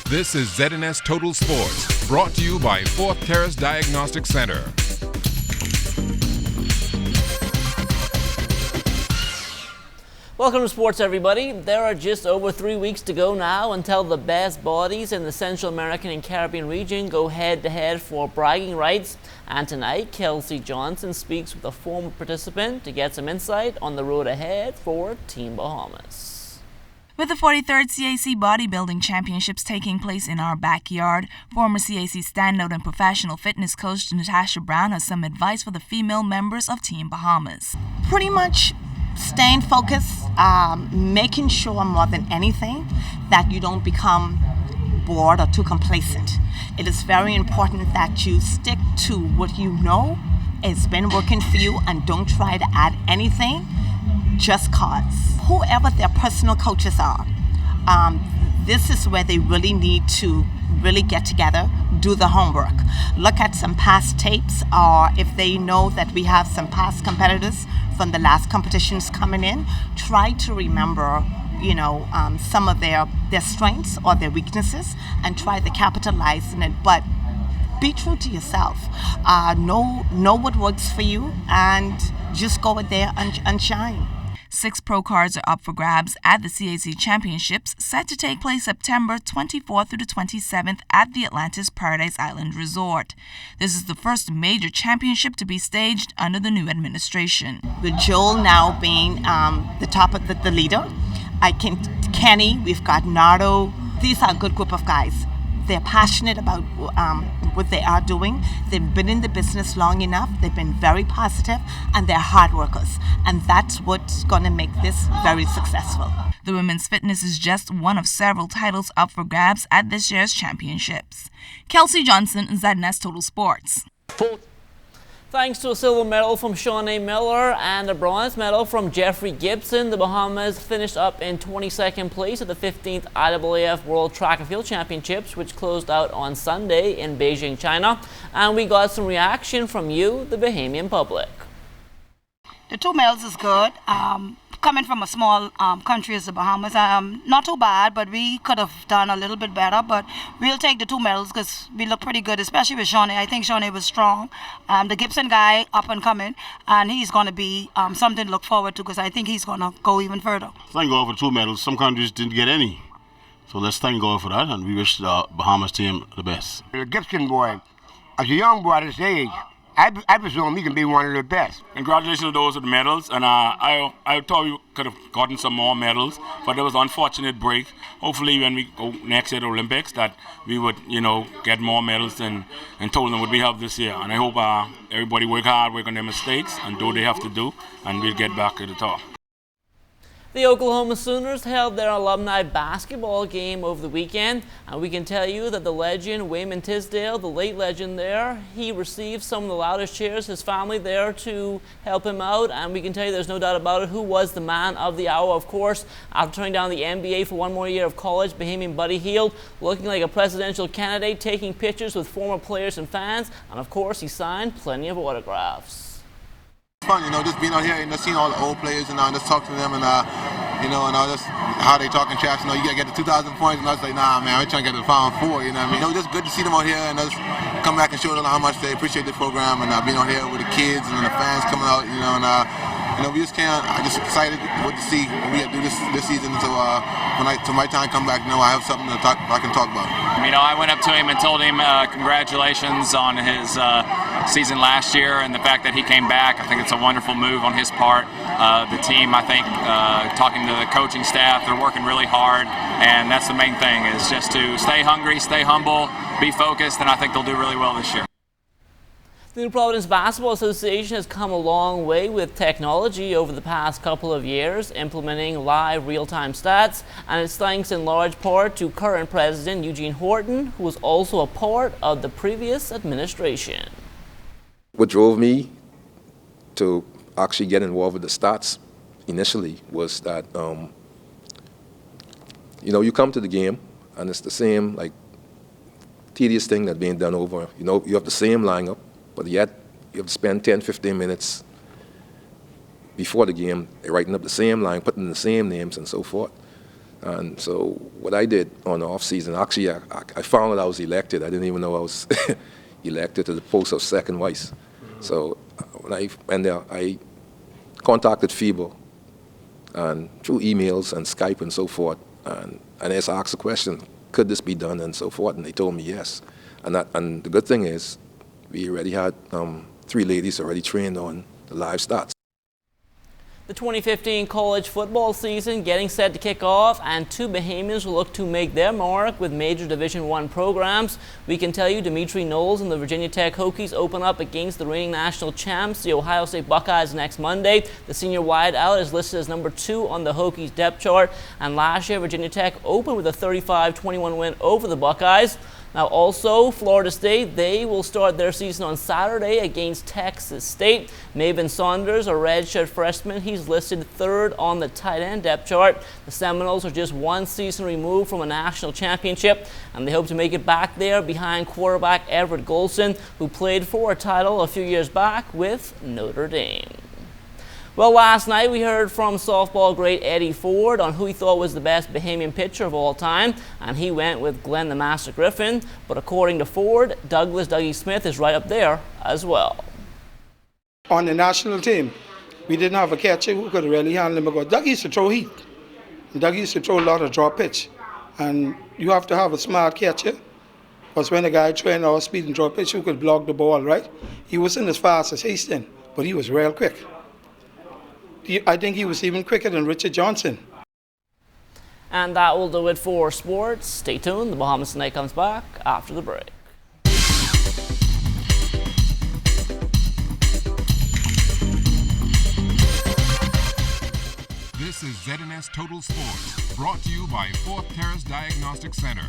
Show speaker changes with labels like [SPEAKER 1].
[SPEAKER 1] This is ZNS Total Sports, brought to you by Fourth Terrace Diagnostic Center.
[SPEAKER 2] Welcome to sports, everybody. There are just over 3 weeks to go now until the best bodies in the Central American and Caribbean region go head-to-head for bragging rights. And tonight, Kelsey Johnson speaks with a former participant to get some insight on the road ahead for Team Bahamas.
[SPEAKER 3] With the 43rd CAC Bodybuilding Championships taking place in our backyard, former CAC standout and professional fitness coach Natasha Brown has some advice for the female members of Team Bahamas.
[SPEAKER 4] Pretty much staying focused, making sure more than anything that you don't become bored or too complacent. It is very important that you stick to what you know has been working for you and don't try to add anything just cause. Whoever their personal coaches are, this is where they really need to really get together, do the homework, look at some past tapes, or if they know that we have some past competitors from the last competitions coming in, try to remember some of their strengths or their weaknesses and try to capitalize in it. But be true to yourself. Know what works for you and just go out there and shine.
[SPEAKER 3] 6 pro cards are up for grabs at the CAC Championships, set to take place September 24th through the 27th at the Atlantis Paradise Island Resort. This is the first major championship to be staged under the new administration.
[SPEAKER 4] With Joel now being the top of the leader, Kenny, we've got Nardo. These are a good group of guys. They're passionate about what they are doing. They've been in the business long enough. They've been very positive, and they're hard workers. And that's what's going to make this very successful.
[SPEAKER 3] The women's fitness is just one of several titles up for grabs at this year's championships. Kelsey Johnson, ZNS Total Sports.
[SPEAKER 2] Thanks to a silver medal from Shawnee Miller and a bronze medal from Jeffrey Gibson, the Bahamas finished up in 22nd place at the 15th IAAF World Track and Field Championships, which closed out on Sunday in Beijing, China. And we got some reaction from you, the Bahamian public.
[SPEAKER 5] The 2 medals is good. Coming from a small country as the Bahamas, not too bad, but we could have done a little bit better. But we'll take the 2 medals because we look pretty good, especially with Shawnee. I think Shawnee was strong. The Gibson guy up and coming, and he's going to be something to look forward to because I think he's going to go even further.
[SPEAKER 6] Thank God for 2 medals. Some countries didn't get any. So let's thank God for that, and we wish the Bahamas team the best.
[SPEAKER 7] The Gibson boy, as a young boy at this age, I presume he can be one of the best.
[SPEAKER 8] Congratulations to those with the medals, and I thought we could have gotten some more medals, but there was an unfortunate break. Hopefully when we go next year to the Olympics that we would, get more medals than told them what we have this year. And I hope everybody work hard, work on their mistakes, and do what they have to do, and we'll get back to the top.
[SPEAKER 2] The Oklahoma Sooners held their alumni basketball game over the weekend, and we can tell you that the legend, Wayman Tisdale, the late legend there, he received some of the loudest cheers, his family there to help him out, and we can tell you there's no doubt about it who was the man of the hour, of course. After turning down the NBA for one more year of college, Bahamian Buddy Hield, looking like a presidential candidate, taking pictures with former players and fans, and of course he signed plenty of autographs.
[SPEAKER 9] It's fun, just being out here and just seeing all the old players and just talking to them and just how they talking trash. You gotta get to 2,000 points, and I was like, nah, man, we're trying to get to the Final Four. You know what I mean? It was just good to see them out here and just come back and show them how much they appreciate the program and being out here with the kids and the fans coming out. We just can't. I'm just excited what to see what we do this season. So till my time come back, I have something I can talk about.
[SPEAKER 10] I went up to him and told him congratulations on his season last year and the fact that he came back. I think it's a wonderful move on his part. The team, I think, talking to the coaching staff, they're working really hard, and that's the main thing, is just to stay hungry, stay humble, be focused, and I think they'll do really well this year.
[SPEAKER 2] The New Providence Basketball Association has come a long way with technology over the past couple of years, implementing live real-time stats, and it's thanks in large part to current president Eugene Horton, who was also a part of the previous administration.
[SPEAKER 11] What drove me to actually get involved with the stats initially was that, you come to the game and it's the same, tedious thing that's being done over. You have the same lineup, but yet you have to spend 10, 15 minutes before the game writing up the same line, putting in the same names and so forth. And so what I did on the off season, actually I found that I was elected. I didn't even know I was elected to the post of second vice. So when I went there, I contacted FIBA and through emails and Skype and so forth, and I just asked the question, could this be done and so forth, and they told me yes. And the good thing is, we already had 3 ladies already trained on the live stats.
[SPEAKER 2] The 2015 college football season getting set to kick off, and 2 Bahamians will look to make their mark with major Division I programs. We can tell you Dimitri Knowles and the Virginia Tech Hokies open up against the reigning national champs, the Ohio State Buckeyes, next Monday. The senior wideout is listed as number 2 on the Hokies depth chart, and last year Virginia Tech opened with a 35-21 win over the Buckeyes. Now also, Florida State, they will start their season on Saturday against Texas State. Maven Saunders, a redshirt freshman, he's listed 3rd on the tight end depth chart. The Seminoles are just 1 season removed from a national championship, and they hope to make it back there behind quarterback Everett Golson, who played for a title a few years back with Notre Dame. Well, last night we heard from softball great Eddie Ford on who he thought was the best Bahamian pitcher of all time, and he went with Glenn the Master Griffin. But according to Ford, Douglas Dougie Smith is right up there as well.
[SPEAKER 12] On the national team, we didn't have a catcher who could really handle him because Dougie used to throw heat. Dougie used to throw a lot of drop pitch, and you have to have a smart catcher because when a guy trained off speed and drop pitch, who could block the ball, right? He wasn't as fast as Hastings, but he was real quick. I think he was even quicker than Richard Johnson.
[SPEAKER 2] And that will do it for sports. Stay tuned. The Bahamas Tonight comes back after the break.
[SPEAKER 1] This is ZNS Total Sports, brought to you by 4th Terrace Diagnostic Center.